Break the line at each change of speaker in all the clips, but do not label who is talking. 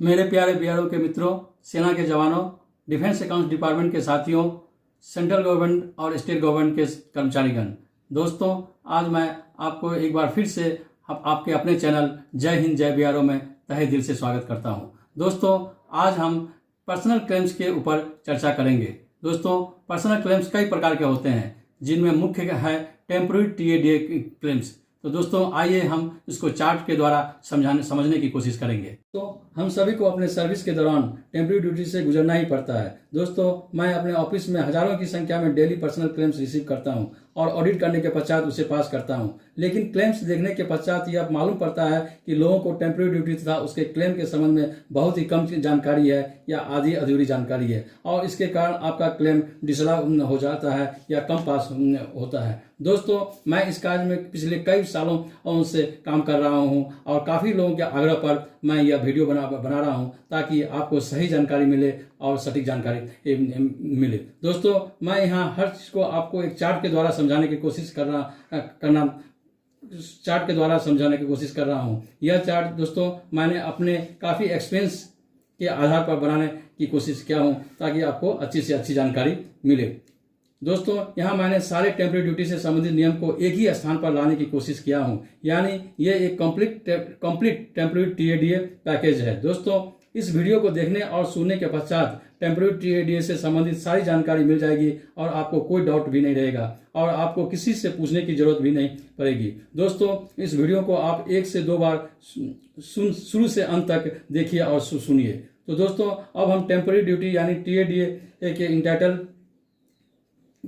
मेरे प्यारे बिहारों के मित्रों, सेना के जवानों, डिफेंस अकाउंट्स डिपार्टमेंट के साथियों, सेंट्रल गवर्नमेंट और स्टेट गवर्नमेंट के कर्मचारीगण, दोस्तों, आज मैं आपको एक बार फिर से आपके अपने चैनल जय हिंद जय बिहारों में तहे दिल से स्वागत करता हूं। दोस्तों, आज हम पर्सनल क्लेम्स के ऊपर चर्चा करेंगे। दोस्तों, पर्सनल क्लेम्स कई प्रकार के होते हैं, जिनमें मुख्य है टेम्पोररी टीएडीए क्लेम्स। तो दोस्तों, आइए हम इसको चार्ट के द्वारा समझने की कोशिश करेंगे। तो हम सभी को अपने सर्विस के दौरान टेम्पोररी ड्यूटी से गुजरना ही पड़ता है। दोस्तों, मैं अपने ऑफिस में हजारों की संख्या में डेली पर्सनल क्लेम्स रिसीव करता हूं और ऑडिट करने के पश्चात उसे पास करता हूं। लेकिन क्लेम्स देखने के पश्चात यह मालूम पड़ता है कि लोगों को टेम्पोररी ड्यूटी तथा उसके क्लेम के संबंध में बहुत ही कम जानकारी है या आधी अधूरी जानकारी है, और इसके कारण आपका क्लेम डिसला हो जाता है या कम पास होता है। दोस्तों, मैं इस कार्य में पिछले कई सालों से काम कर रहा हूं और काफ़ी लोगों के आग्रह पर मैं यह वीडियो बना रहा हूं ताकि आपको सही जानकारी मिले और सटीक जानकारी मिले। दोस्तों, मैं यहां हर चीज़ को आपको एक चार्ट के द्वारा समझाने की कोशिश कर रहा हूं। यह चार्ट दोस्तों मैंने अपने काफ़ी एक्सपीरियंस के आधार पर बनाने की कोशिश किया हूं ताकि आपको अच्छी से अच्छी जानकारी मिले। दोस्तों, यहाँ मैंने सारे टेम्पोररी ड्यूटी से संबंधित नियम को एक ही स्थान पर लाने की कोशिश किया हूँ, यानी ये एक कंप्लीट टेम्पोररी टीएडीए पैकेज है। दोस्तों, इस वीडियो को देखने और सुनने के पश्चात टेम्पोररी टीएडीए से संबंधित सारी जानकारी मिल जाएगी और आपको कोई डाउट भी नहीं रहेगा और आपको किसी से पूछने की जरूरत भी नहीं पड़ेगी। दोस्तों, इस वीडियो को आप 1 से 2 बार शुरू से अंत तक देखिए और सुनिए। तो दोस्तों, अब हम टेम्पोररी ड्यूटी यानी टीएडीए के इंटाइटल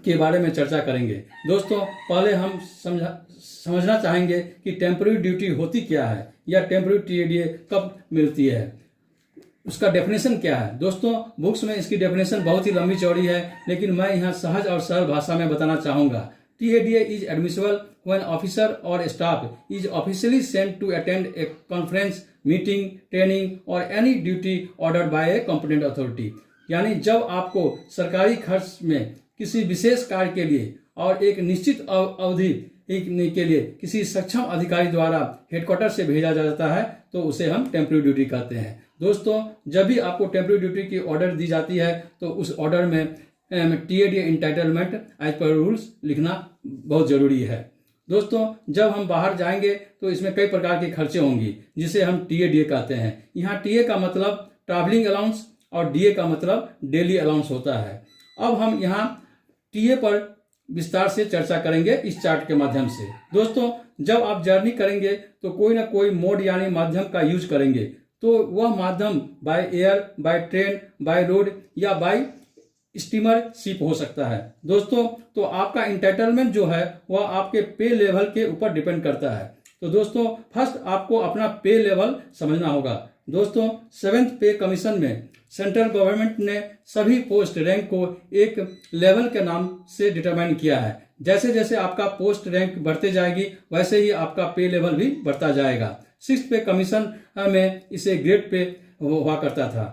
के बारे में चर्चा करेंगे। दोस्तों, पहले हम समझना चाहेंगे कि टेम्पोररी ड्यूटी होती क्या है या टेम्पोररी टीएडीए कब मिलती है, उसका डेफिनेशन क्या है। दोस्तों, बुक्स में इसकी डेफिनेशन बहुत ही लंबी चौड़ी है, लेकिन मैं यहाँ सहज और सरल भाषा में बताना चाहूँगा। TADA is admissible when officer और staff is officially sent to attend a conference, meeting, training और any duty ordered by a competent authority. यानी जब आपको सरकारी खर्च में किसी विशेष कार्य के लिए और एक निश्चित अवधि के लिए किसी सक्षम अधिकारी द्वारा हेडक्वार्टर से भेजा जाता है तो उसे हम टेम्पोररी ड्यूटी कहते हैं। दोस्तों, जब भी आपको टेम्पोररी ड्यूटी की ऑर्डर दी जाती है तो उस ऑर्डर में TA DA entitlement as per rules लिखना बहुत जरूरी है। दोस्तों, जब हम बाहर जाएंगे तो इसमें कई प्रकार के खर्चे होंगी जिसे हम टीएडीए कहते हैं। यहाँ टीए का मतलब ट्रैवलिंग अलाउंस और डीए का मतलब डेली अलाउंस होता है। अब हम यहाँ टीए पर विस्तार से चर्चा करेंगे इस चार्ट के माध्यम से। दोस्तों, जब आप जर्नी करेंगे तो कोई ना कोई मोड यानी माध्यम का यूज करेंगे, तो वह माध्यम by air, by train, by road या बाय स्टीमर शिप हो सकता है। दोस्तों, तो आपका इंटाइटलमेंट जो है वह आपके पे लेवल के ऊपर डिपेंड करता है। तो दोस्तों, फर्स्ट आपको अपना पे लेवल समझना होगा। दोस्तों, 7th पे कमीशन में सेंट्रल गवर्नमेंट ने सभी पोस्ट रैंक को एक लेवल के नाम से डिटरमाइन किया है। जैसे जैसे आपका पोस्ट रैंक बढ़ते जाएगी वैसे ही आपका पे लेवल भी बढ़ता जाएगा। 6th पे कमीशन में इसे ग्रेड पे हुआ करता था,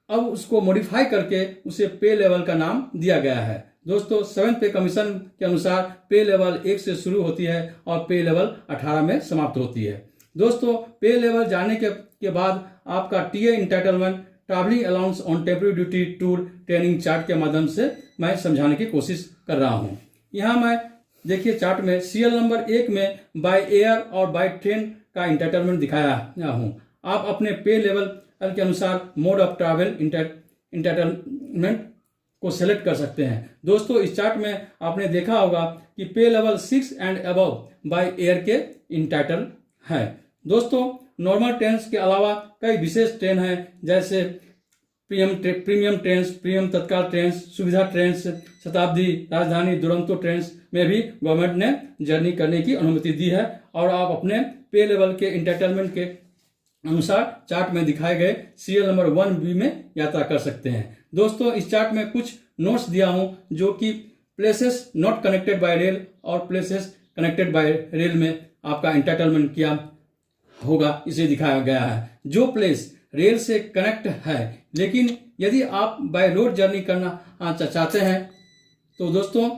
अब उसको मॉडिफाई करके उसे पे लेवल का नाम दिया गया है। दोस्तों, 7th पे कमीशन के अनुसार पे लेवल 1 से शुरू होती है और पे लेवल 18 में समाप्त होती है। दोस्तों, पे लेवल जाने के बाद आपका TA entitlement travelling allowance on temporary duty tour training chart के माध्यम से मैं समझाने की कोशिश कर रहा हूं। यहाँ मैं देखिए चार्ट में सीरियल नंबर 1 में बाय एयर और बाय ट्रेन का इंटाइटलमेंट दिखाया हूँ। आप अपने पे लेवल के अनुसार मोड ऑफ ट्रैवल इंटाइटलमेंट को सेलेक्ट कर सकते हैं। दोस्तों, इस चार्ट में आपने देखा होगा कि pay level 6 and above by air के इंटाइटल है। दोस्तों, नॉर्मल ट्रेन के अलावा कई विशेष ट्रेन हैं, जैसे प्रीमियम ट्रेन, प्रीमियम तत्काल ट्रेन, सुविधा ट्रेन, शताब्दी, राजधानी, दुरंतो ट्रेन में भी गवर्नमेंट ने जर्नी करने की अनुमति दी है और आप अपने पे लेवल के इंटाइटलमेंट के अनुसार चार्ट में दिखाए गए सीरियल नंबर 1B में यात्रा कर सकते हैं। दोस्तों, इस चार्ट में कुछ नोट्स दिया हूं जो कि places not connected by rail और प्लेसेस कनेक्टेड बाय रेल में आपका इंटाइटलमेंट किया होगा, इसे दिखाया गया है। जो प्लेस रेल से कनेक्ट है लेकिन यदि आप बाय रोड जर्नी करना चाहते हैं तो दोस्तों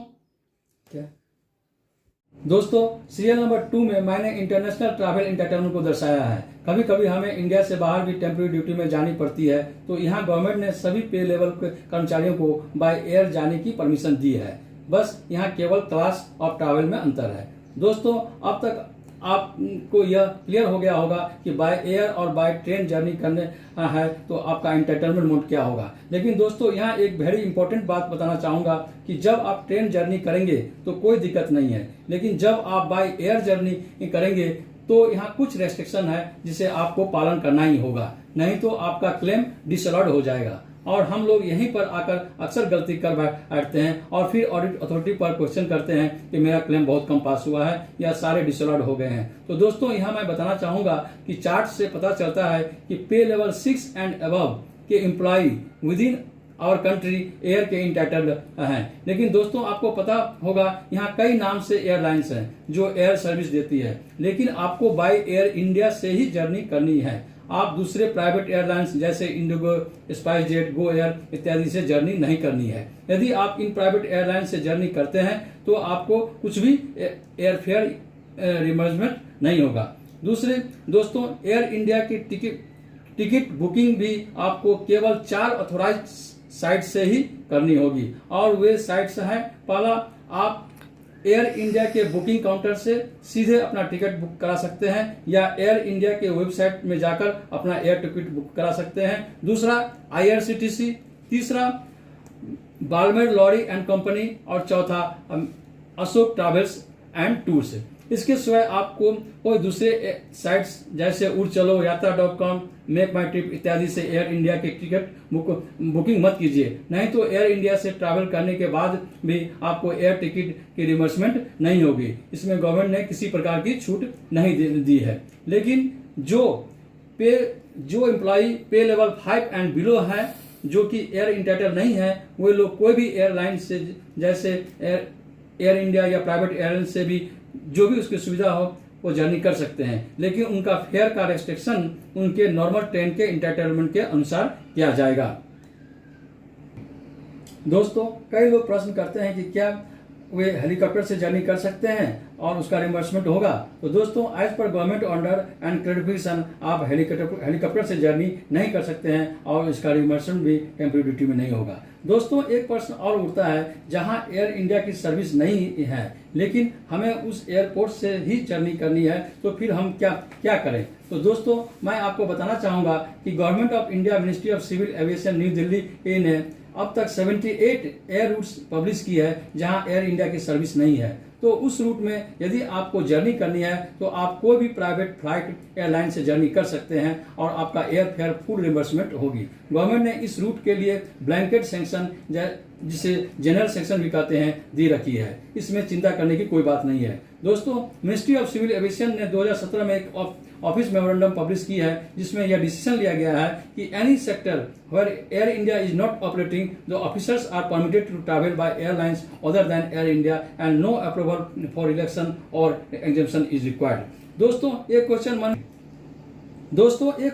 दोस्तों सीरियल नंबर 2 में मैंने इंटरनेशनल ट्रैवल एंटरटेनमेंट को दर्शाया है। कभी कभी हमें इंडिया से बाहर भी टेम्परेरी ड्यूटी में जानी पड़ती है, तो यहाँ गवर्नमेंट ने सभी पे लेवल के कर्मचारियों को बाय एयर जाने की परमिशन दी है। बस यहाँ केवल क्लास ऑफ ट्रैवल में अंतर है। दोस्तों अब तक आपको यह क्लियर हो गया होगा कि बाय एयर और बाय ट्रेन जर्नी करने है तो आपका एंटरटेनमेंट मोड क्या होगा। लेकिन दोस्तों यहाँ एक वेरी इंपॉर्टेंट बात बताना चाहूंगा कि जब आप ट्रेन जर्नी करेंगे तो कोई दिक्कत नहीं है, लेकिन जब आप बाय एयर जर्नी करेंगे तो यहाँ कुछ रेस्ट्रिक्शन है जिसे आपको पालन करना ही होगा, नहीं तो आपका क्लेम डिसअलाउड हो जाएगा। और हम लोग यहीं पर आकर अक्सर गलती कर बैठते हैं और फिर ऑडिट अथॉरिटी पर क्वेश्चन करते हैं कि मेरा क्लेम बहुत कम पास हुआ है या सारे डिसअलाउड हो गए हैं। तो दोस्तों यहाँ मैं बताना चाहूंगा कि चार्ट से पता चलता है कि पे लेवल 6 एंड अबव के employ with our country are के इंटाइटल्ड हैं। लेकिन दोस्तों आपको पता होगा यहाँ कई नाम से एयरलाइंस हैं जो एयर सर्विस देती है, लेकिन आपको बाय एयर इंडिया से ही जर्नी करनी है। आप दूसरे प्राइवेट एयरलाइंस जैसे इंडिगो, स्पाइसजेट, गो एयर इत्यादि से जर्नी नहीं करनी है। यदि आप इन प्राइवेट एयरलाइन से जर्नी करते हैं तो आपको कुछ भी एयरफेयर रिमर्जमेंट नहीं होगा। दूसरे दोस्तों एयर इंडिया की टिकट बुकिंग भी आपको केवल 4 ऑथोराइज साइट से ही करनी होगी, और वे साइट्स हैं, पहला आप एयर इंडिया के बुकिंग काउंटर से सीधे अपना टिकट बुक करा सकते हैं या एयर इंडिया के वेबसाइट में जाकर अपना एयर टिकट बुक करा सकते हैं। दूसरा IRCTC, तीसरा बालमेर लॉरी एंड कंपनी, और चौथा अशोक ट्रैवल्स एंड टूर्स। इसके सिवाय आपको कोई दूसरे साइट्स जैसे उड़चलो, यात्रा.com, मेक माई ट्रिप इत्यादि से एयर इंडिया के टिकट बुकिंग मत कीजिए, नहीं तो एयर इंडिया से ट्रैवल करने के बाद भी आपको एयर टिकट की रिमर्समेंट नहीं होगी। इसमें गवर्नमेंट ने किसी प्रकार की छूट नहीं दी है। लेकिन जो एम्प्लॉय पे लेवल 5 एंड बिलो है, जो कि एयर इंटाइटल नहीं है, वे लोग कोई भी एयरलाइन से जैसे एयर इंडिया या प्राइवेट एयरलाइन से भी जो भी उसकी सुविधा हो वो जर्नी कर सकते हैं, लेकिन उनका फेयर का रेस्ट्रिक्शन उनके नॉर्मल ट्रेन के इंटाइटलमेंट के अनुसार किया जाएगा। दोस्तों कई लोग प्रश्न करते हैं कि क्या वे हेलीकॉप्टर से जर्नी कर सकते हैं और उसका रिम्बर्समेंट होगा। तो दोस्तों as per government order and clarification आप हेलीकॉप्टर से जर्नी नहीं कर सकते हैं और इसका रिम्बर्समेंट भी टेम्परेरी ड्यूटी में नहीं होगा। दोस्तों एक प्रश्न और उठता है, जहां एयर इंडिया की सर्विस नहीं है लेकिन हमें उस एयरपोर्ट से ही जर्नी करनी है, तो फिर हम क्या करें। तो दोस्तों मैं आपको बताना चाहूंगा कि government of India ministry of civil aviation new Delhi ने अब तक 78 एयर रूट्स पब्लिश की है जहां एयर इंडिया की सर्विस नहीं है। तो उस रूट में यदि आपको जर्नी करनी है तो आप कोई भी प्राइवेट फ्लाइट एयरलाइन से जर्नी कर सकते हैं और आपका एयर फेयर फुल रिम्बर्समेंट होगी। गवर्नमेंट ने इस रूट के लिए ब्लैंकेट सैंक्शन जिसे जनरल सेक्शन भी कहते हैं दी रखी है, इसमें चिंता करने की कोई बात नहीं है। दोस्तों मिनिस्ट्री ऑफ सिविल एविएशन ने 2017 में एक ऑफिस मेमोरेंडम पब्लिश की है जिसमें यह डिसीजन लिया गया है कि any sector where Air India is not operating the officers are permitted to travel by airlines other than Air India and no approval for election और एग्जेम्पशन इज रिक्वायर्ड। दोस्तों एक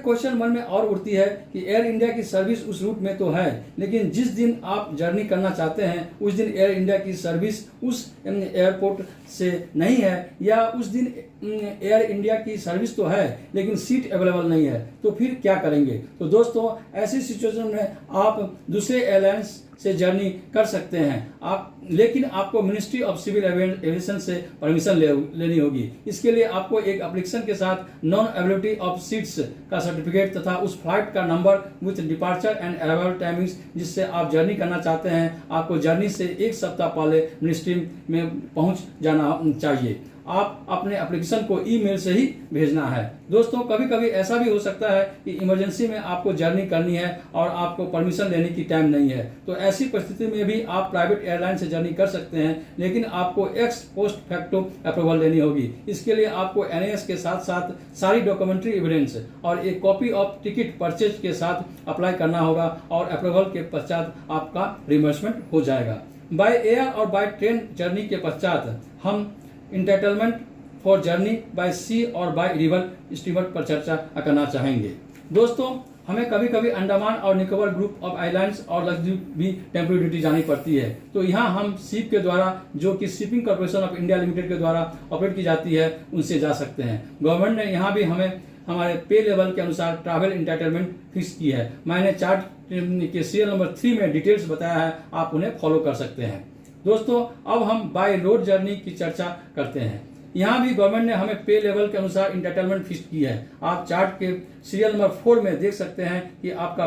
क्वेश्चन मन में और उठती है कि एयर इंडिया की सर्विस उस रूट में तो है, लेकिन जिस दिन आप जर्नी करना चाहते हैं उस दिन एयर इंडिया की सर्विस उस एयरपोर्ट से नहीं है, या उस दिन एयर इंडिया की सर्विस तो है लेकिन सीट अवेलेबल नहीं है, तो फिर क्या करेंगे। तो दोस्तों ऐसी सिचुएशन में आप दूसरे एयरलाइंस से जर्नी कर सकते हैं लेकिन आपको मिनिस्ट्री ऑफ सिविल एविएशन से परमिशन लेनी होगी। इसके लिए आपको एक एप्लीकेशन के साथ नॉन अवेलेबिलिटी ऑफ सीट्स का सर्टिफिकेट तथा उस फ्लाइट का number with departure and arrival timings जिससे आप जर्नी करना चाहते हैं, आपको जर्नी से 1 सप्ताह पहले मिनिस्ट्री में पहुंच जाना चाहिए। आप अपने एप्लीकेशन को ईमेल से ही भेजना है। दोस्तों कभी कभी ऐसा भी हो सकता है कि इमरजेंसी में आपको जर्नी करनी है और आपको परमिशन लेने की टाइम नहीं है, तो ऐसी परिस्थिति में भी आप प्राइवेट एयरलाइन से जर्नी कर सकते हैं, लेकिन आपको एक्स पोस्ट फैक्टो अप्रूवल लेनी होगी। इसके लिए आपको NIS के साथ साथ सारी डॉक्यूमेंट्री एविडेंस और एक कॉपी ऑफ टिकट परचेज के साथ अप्लाई करना होगा और अप्रूवल के पश्चात आपका रिम्बर्समेंट हो जाएगा। बाय एयर और बाय ट्रेन जर्नी के पश्चात हम इंटाइटलमेंट फॉर जर्नी बाय सी और बाय रिवर स्टीमर पर चर्चा करना चाहेंगे। दोस्तों हमें कभी कभी अंडमान और निकोबार ग्रुप ऑफ आइलैंड्स और लक्षद्वीप भी टेम्परेरी ड्यूटी जानी पड़ती है। तो यहाँ हम शिप के द्वारा, जो कि shipping corporation of India limited के द्वारा ऑपरेट की जाती है, उनसे जा सकते हैं। गवर्नमेंट ने यहाँ भी हमें हमारे पे लेवल के अनुसार ट्रैवल इंटाइटलमेंट फिक्स की है। मैंने चार्ट के सीरियल नंबर 3 में डिटेल्स बताया है, आप उन्हें फॉलो कर सकते हैं। दोस्तों, अब हम बाय रोड जर्नी की चर्चा करते हैं। यहाँ भी गवर्नमेंट ने हमें पे लेवल के अनुसार इंटाइटलमेंट फिक्स की है। आप चार्ट के सीरियल नंबर 4 में देख सकते हैं कि आपका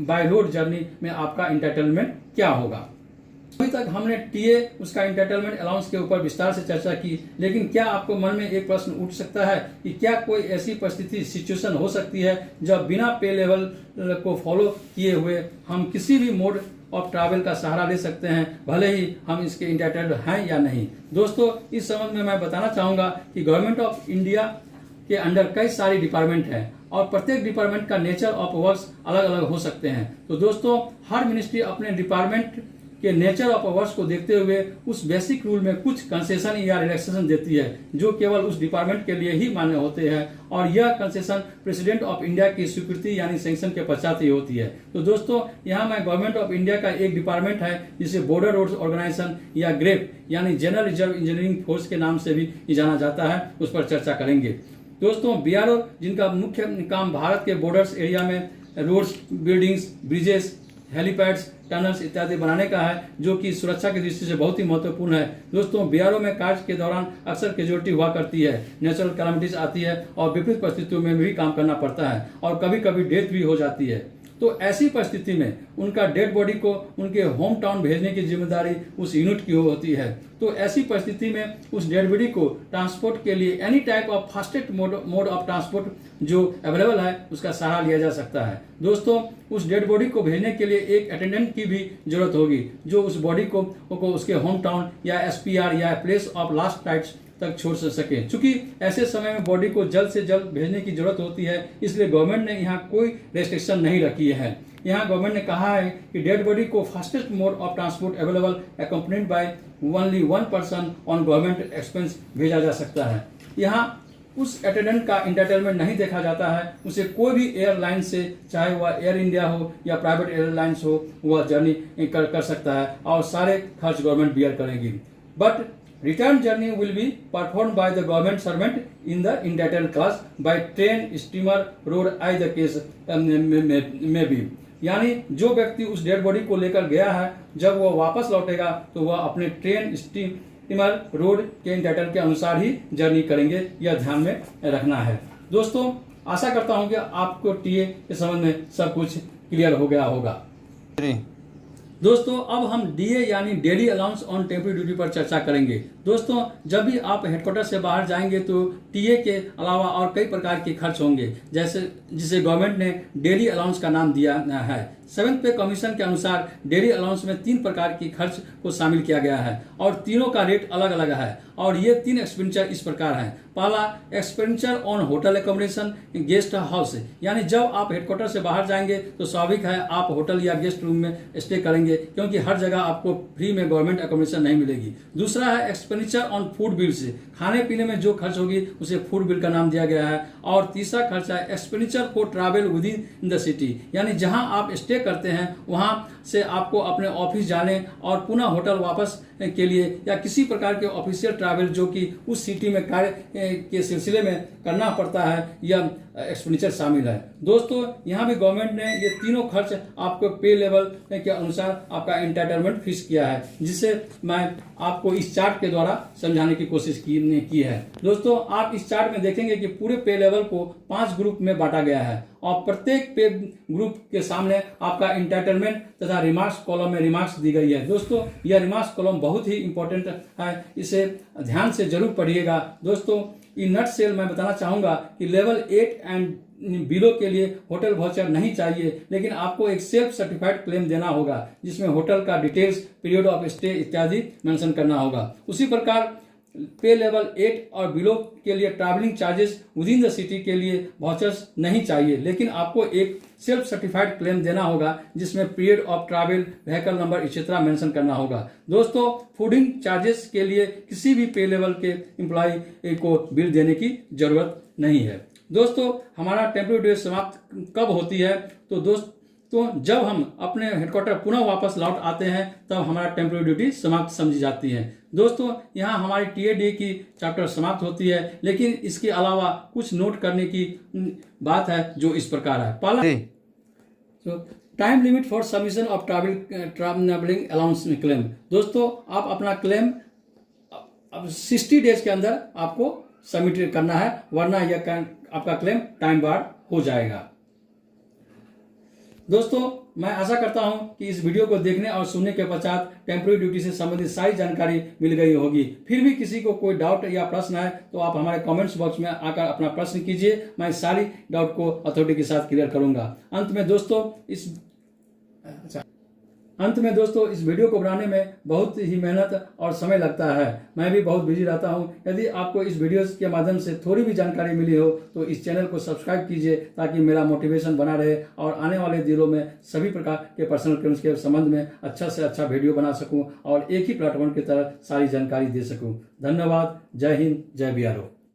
बाय रोड जर्नी में आपका इंटाइटलमेंट क्या होगा। अभी तक हमने टीए, उसका इंटाइटलमेंट अलाउंस के ऊपर विस्तार से चर्चा की, लेकिन क्या आपको मन में एक प्रश्न उठ सकता है कि क्या कोई ऐसी परिस्थिति, सिचुएशन हो सकती है जब बिना पे लेवल को फॉलो किए हुए हम किसी भी मोड ऑफ ट्रैवल का सहारा ले सकते हैं, भले ही हम इसके इंटाइटल्ड हैं या नहीं। दोस्तों, इस संबंध में मैं बताना चाहूंगा कि गवर्नमेंट ऑफ इंडिया के अंडर कई सारी डिपार्टमेंट हैं और प्रत्येक डिपार्टमेंट का नेचर ऑफ वर्क्स अलग अलग हो सकते हैं। तो दोस्तों, हर मिनिस्ट्री अपने डिपार्टमेंट के नेचर ऑफ वर्क्स को देखते हुए उस बेसिक रूल में कुछ कंसेशन या रिलैक्सेशन देती है, जो केवल उस डिपार्टमेंट के लिए ही मान्य होते हैं, और यह कंसेशन प्रेसिडेंट ऑफ इंडिया की स्वीकृति यानी सैंक्शन के पश्चात ही होती है। तो दोस्तों, यहाँ मैं गवर्नमेंट ऑफ इंडिया का एक डिपार्टमेंट है जिसे बॉर्डर रोड्स ऑर्गेनाइजेशन या ग्रेप यानी जनरल रिजर्व इंजीनियरिंग फोर्स के नाम से भी जाना जाता है, उस पर चर्चा करेंगे। दोस्तों, बीआरओ, जिनका मुख्य काम भारत के बॉर्डर्स एरिया में roads, buildings, bridges, helipads, tunnels इत्यादि बनाने का है, जो कि सुरक्षा की दृष्टि से बहुत ही महत्वपूर्ण है। दोस्तों, बीआरओ में कार्य के दौरान अक्सर कैजुअलिटी हुआ करती है, नेचुरल कैलामिटीज आती है और विपरीत परिस्थितियों में भी काम करना पड़ता है और कभी कभी डेथ भी हो जाती है। तो ऐसी परिस्थिति में उनका डेड बॉडी को उनके होम टाउन भेजने की जिम्मेदारी उस यूनिट की होती है। तो ऐसी परिस्थिति में उस डेड बॉडी को ट्रांसपोर्ट के लिए any type of fastest mode of transport जो अवेलेबल है, उसका सहारा लिया जा सकता है। दोस्तों, उस डेड बॉडी को भेजने के लिए एक अटेंडेंट की भी जरूरत होगी, जो उस बॉडी को उसके होम टाउन या एसपीआर या प्लेस ऑफ लास्ट राइट्स तक छोड़ सके। चूंकि ऐसे समय में बॉडी को जल्द से जल्द भेजने की जरूरत होती है, इसलिए गवर्नमेंट ने यहाँ कोई रेस्ट्रिक्शन नहीं रखी है। यहाँ गवर्नमेंट ने कहा है कि डेड बॉडी को fastest mode of transport available accompanied by only 1 person on government expense भेजा जा सकता है। यहाँ उस अटेंडेंट का इंटाइटलमेंट नहीं देखा जाता है, उसे कोई भी एयरलाइन से, चाहे वह एयर इंडिया हो या प्राइवेट एयरलाइंस हो, वह जर्नी कर सकता है और सारे खर्च गवर्नमेंट बियर करेगी। But return journey will be performed by the government servant in the entitled class by train, steamer, road, either case may be। यानी जो व्यक्ति उस डेड बॉडी को लेकर गया है, जब वह वापस लौटेगा तो वह अपने ट्रेन, स्टीमर, रोड के इंटाइटल के अनुसार ही जर्नी करेंगे, यह ध्यान में रखना है। दोस्तों, आशा करता हूं कि आपको टीए के संबंध में सब कुछ क्लियर हो गया होगा। दोस्तों, अब हम डीए यानी daily allowance on temporary duty पर चर्चा करेंगे। दोस्तों, जब भी आप हेडक्वार्टर से बाहर जाएंगे तो टीए के अलावा और कई प्रकार के खर्च होंगे, जैसे जिसे गवर्नमेंट ने डेली अलाउंस का नाम दिया है। 7th पे कमीशन के अनुसार डेली अलाउंस में 3 प्रकार की खर्च को शामिल किया गया है और तीनों का रेट अलग अलग है और ये 3 एक्सपेंडिचर इस प्रकार हैं। पहला, expenditure on hotel accommodation, guest house, यानी जब आप हेडक्वार्टर से बाहर जाएंगे तो स्वाभाविक है आप होटल या गेस्ट रूम में स्टे करेंगे, क्योंकि हर जगह आपको फ्री में गवर्नमेंट एकोमोडेशन नहीं मिलेगी। दूसरा है एक्सपेंडिचर ऑन फूड बिल्स, खाने पीने में जो खर्च होगी उसे फूड बिल का नाम दिया गया है। और तीसरा खर्च है expenditure for travel with in the city, यानी जहां आप स्टे करते हैं वहां से आपको अपने ऑफिस जाने और पुनः होटल वापस के लिए या किसी प्रकार के ऑफिशियल ट्रैवल जो कि उस सिटी में कार्य के सिलसिले में करना पड़ता है, यह एक्सपेंडिचर शामिल है। दोस्तों, यहाँ भी गवर्नमेंट ने ये तीनों खर्च आपको पे लेवल के अनुसार आपका एंटाइटलमेंट फिक्स किया है, जिसे मैं आपको इस चार्ट के द्वारा समझाने की कोशिश की है। दोस्तों, आप इस चार्ट में देखेंगे कि पूरे पे लेवल को 5 ग्रुप में बांटा गया है और प्रत्येक पे ग्रुप के सामने आपका एंटाइटलमेंट तथा रिमार्क्स कॉलम में रिमार्क्स दी गई है। दोस्तों, यह रिमार्क्स कॉलम बहुत ही इंपॉर्टेंट है, इसे ध्यान से जरूर पढ़िएगा। दोस्तों, इन नट सेल मैं बताना चाहूंगा कि लेवल 8 एंड बिलो के लिए होटल वाउचर नहीं चाहिए, लेकिन आपको एक सेल्फ सर्टिफाइड क्लेम देना होगा जिसमें होटल का डिटेल्स, पीरियड ऑफ स्टे इत्यादि मेंशन करना होगा। उसी प्रकार पे लेवल 8 और बिलो के लिए travelling charges with in the city के लिए वाउचर्स नहीं चाहिए, लेकिन आपको एक सेल्फ सर्टिफाइड क्लेम देना होगा जिसमें period of travel, vehicle number इत्यादि मेंशन करना होगा। दोस्तों, फूडिंग चार्जेस के लिए किसी भी पे लेवल के एम्प्लॉय को बिल देने की जरूरत नहीं है। दोस्तों हमारा टेम्परेरी ड्यूटी समाप्त कब होती है? तो जब हम अपने हेडक्वार्टर पुनः वापस लौट आते हैं तब हमारा टेम्परेरी ड्यूटी समाप्त समझी जाती है। दोस्तों यहाँ हमारी टीएडी की चैप्टर समाप्त होती है, लेकिन इसके अलावा कुछ नोट करने की बात है जो इस प्रकार है। पहला, time limit for submission of travelling allowance claim. दोस्तों आप अपना क्लेम 60 डेज के अंदर आपको सबमिट करना है, वरना यह आपका क्लेम टाइम बार हो जाएगा। दोस्तों मैं आशा करता हूं कि इस वीडियो को देखने और सुनने के पश्चात टेम्परेरी ड्यूटी से संबंधित सारी जानकारी मिल गई होगी। फिर भी किसी को कोई डाउट या प्रश्न है तो आप हमारे कमेंट्स बॉक्स में आकर अपना प्रश्न कीजिए, मैं सारी डाउट को अथॉरिटी के साथ क्लियर करूंगा। अंत में दोस्तों इस वीडियो को बनाने में बहुत ही मेहनत और समय लगता है, मैं भी बहुत बिजी रहता हूं। यदि आपको इस वीडियो के माध्यम से थोड़ी भी जानकारी मिली हो तो इस चैनल को सब्सक्राइब कीजिए, ताकि मेरा मोटिवेशन बना रहे और आने वाले दिनों में सभी प्रकार के पर्सनल क्लेम्स के संबंध में अच्छा से अच्छा वीडियो बना सकूं और एक ही प्लेटफॉर्म की तरह सारी जानकारी दे सकूं। धन्यवाद। जय हिंद, जय BRO।